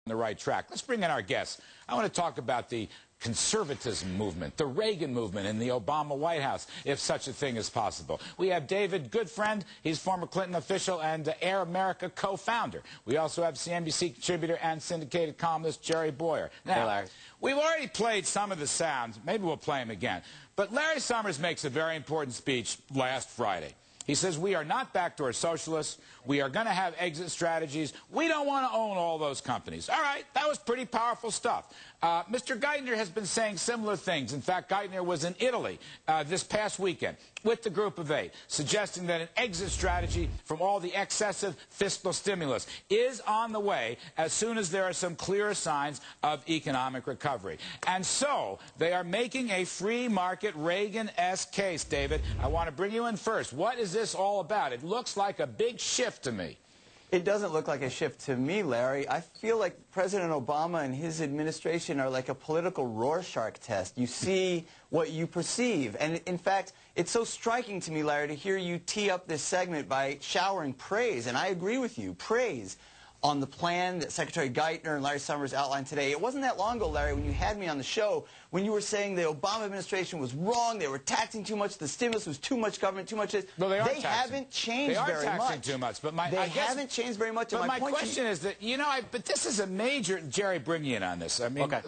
the right track. Let's bring in our guests. I want to talk about the conservatism movement, the Reagan movement in the Obama White House, if such a thing is possible. We have David Goodfriend. He's former Clinton official and Air America co-founder. We also have CNBC contributor and syndicated columnist Jerry Bowyer. Now, we've already played some of the sounds. Maybe we'll play them again. But Larry Summers makes a very important speech last Friday. He says, we are not backdoor socialists. We are going to have exit strategies. We don't want to own all those companies. All right, that was pretty powerful stuff. Mr. Geithner has been saying similar things. In fact, Geithner was in Italy this past weekend with the Group of Eight, suggesting that an exit strategy from all the excessive fiscal stimulus is on the way as soon as there are some clearer signs of economic recovery. And so they are making a free market Reagan-esque case, David. I want to bring you in first. What is this all about? It looks like a big shift to me. It doesn't look like a shift to me, Larry. I feel like President Obama and his administration are like a political Rorschach test. You see what you perceive. And in fact, it's so striking to me, Larry, to hear you tee up this segment by showering praise. And I agree with you, praise on the plan that Secretary Geithner and Larry Summers outlined today. It wasn't that long ago, Larry, when you had me on the show, when you were saying the Obama administration was wrong, they were taxing too much, the stimulus was too much government, too much this. Well, they haven't changed very much. They are taxing too much. But they haven't changed very much. But my question is that, you know, but this is a major, Jerry, bring you in on this. I mean, okay.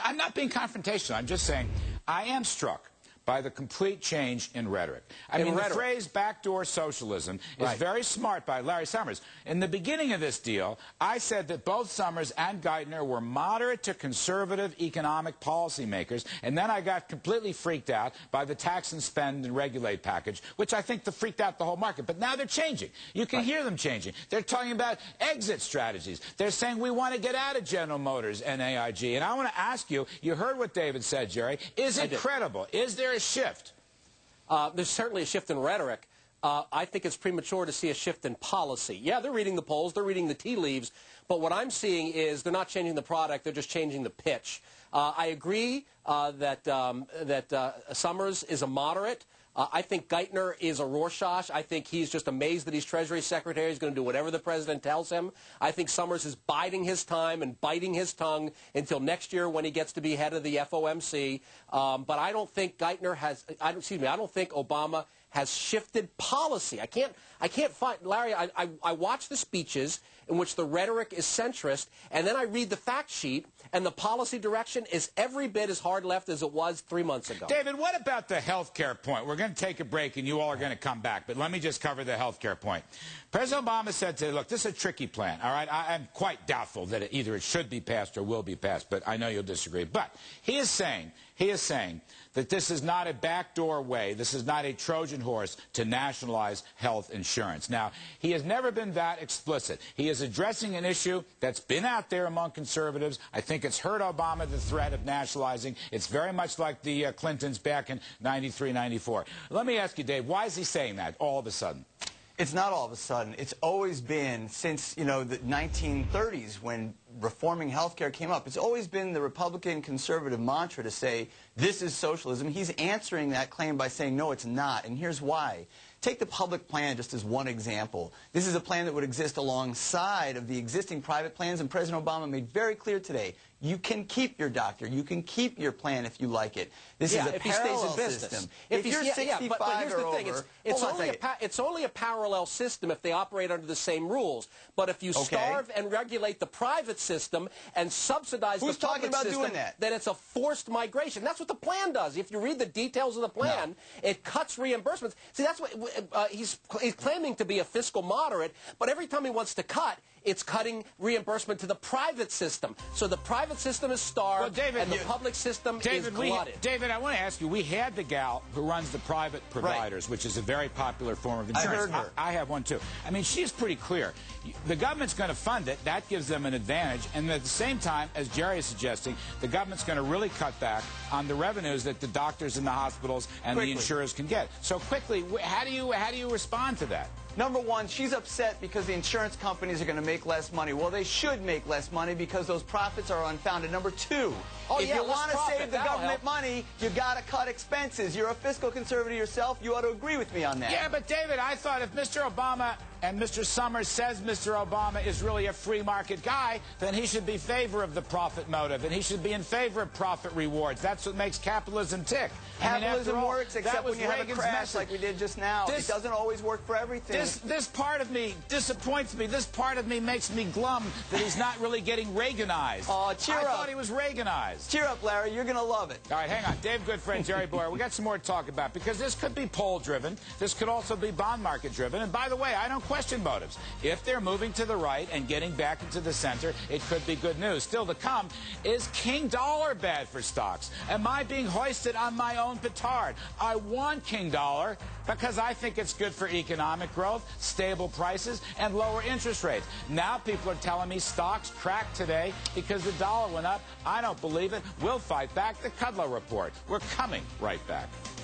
I'm not being confrontational. I'm just saying I am struck by the complete change in rhetoric. I mean, the phrase backdoor socialism is very smart by Larry Summers. In the beginning of this deal, I said that both Summers and Geithner were moderate to conservative economic policymakers, and then I got completely freaked out by the tax and spend and regulate package, which I think freaked out the whole market. But now they're changing. You can hear them changing. They're talking about exit strategies. They're saying we want to get out of General Motors and AIG. And I want to ask you, you heard what David said, Jerry. Is it credible? Is there a shift? There's certainly a shift in rhetoric. I think it's premature to see a shift in policy. Yeah, they're reading the polls, they're reading the tea leaves, but what I'm seeing is they're not changing the product, they're just changing the pitch. I agree that Summers is a moderate. I think Geithner is a Rorschach. I think he's just amazed that he's Treasury Secretary. He's going to do whatever the President tells him. I think Summers is biding his time and biting his tongue until next year when he gets to be head of the FOMC. But I don't think Geithner has, I don't think Obama has shifted policy. I can't find, Larry, I watch the speeches in which the rhetoric is centrist, and then I read the fact sheet, and the policy direction is every bit as hard left as it was 3 months ago. David, what about the health care point? We're going to take a break, and you all are going to come back, but let me just cover the health care point. President Obama said today, look, this is a tricky plan, all right? I'm quite doubtful that either it should be passed or will be passed, but I know you'll disagree. But he is saying that this is not a backdoor way, this is not a Trojan horse to nationalize health insurance. Now, he has never been that explicit. He is addressing an issue that's been out there among conservatives. I think it's hurt Obama, the threat of nationalizing. It's very much like the Clintons back in 93, 94. Let me ask you, Dave, why is he saying that all of a sudden? It's not all of a sudden. It's always been since, you know, the 1930s when reforming health care came up. It's always been the Republican conservative mantra to say, this is socialism. He's answering that claim by saying, no, it's not. And here's why. Take the public plan just as one example. This is a plan that would exist alongside of the existing private plans, and President Obama made very clear today, you can keep your doctor, you can keep your plan if you like it. This is a parallel system. If you're 65 but here's or the thing, over, it's only a parallel system if they operate under the same rules. But if you starve and regulate the private system and subsidize the public system, then it's a forced migration. That's what the plan does. If you read the details of the plan, it cuts reimbursements. See, that's what he's claiming to be a fiscal moderate, but every time he wants to cut, it's cutting reimbursement to the private system. So the private system is starved, and the public system is glutted. David, I want to ask you, we had the gal who runs the private providers, which is a very popular form of insurance. I heard her. I have one, too. I mean, she's pretty clear. The government's going to fund it. That gives them an advantage. And at the same time, as Jerry is suggesting, the government's going to really cut back on the revenues that the doctors and the hospitals and the insurers can get. So quickly, how do you respond to that? Number one, she's upset because the insurance companies are going to make less money. Well, they should make less money because those profits are unfounded. Number two, if you want to save the government money, you got to cut expenses. You're a fiscal conservative yourself. You ought to agree with me on that. Yeah, but David, I thought if Mr. Obama and Mr. Summers says Mr. Obama is really a free market guy, then he should be in favor of the profit motive, and he should be in favor of profit rewards. That's what makes capitalism tick. Capitalism works, except when you have a crash message. like we did just now. It doesn't always work for everything. This part of me disappoints me. This part of me makes me glum that he's not really getting Reaganized. Oh, cheer up. I thought he was Reaganized. Cheer up, Larry. You're going to love it. All right, hang on. Dave Goodfriend, Jerry Bowyer. We got some more to talk about because this could be poll-driven. This could also be bond market-driven. And by the way, I don't question motives. If they're moving to the right and getting back into the center, it could be good news. Still to come, is King Dollar bad for stocks? Am I being hoisted on my own petard? I want King Dollar because I think it's good for economic growth, stable prices, and lower interest rates. Now people are telling me stocks cracked today because the dollar went up. I don't believe it. We'll fight back. The Kudlow Report. We're coming right back.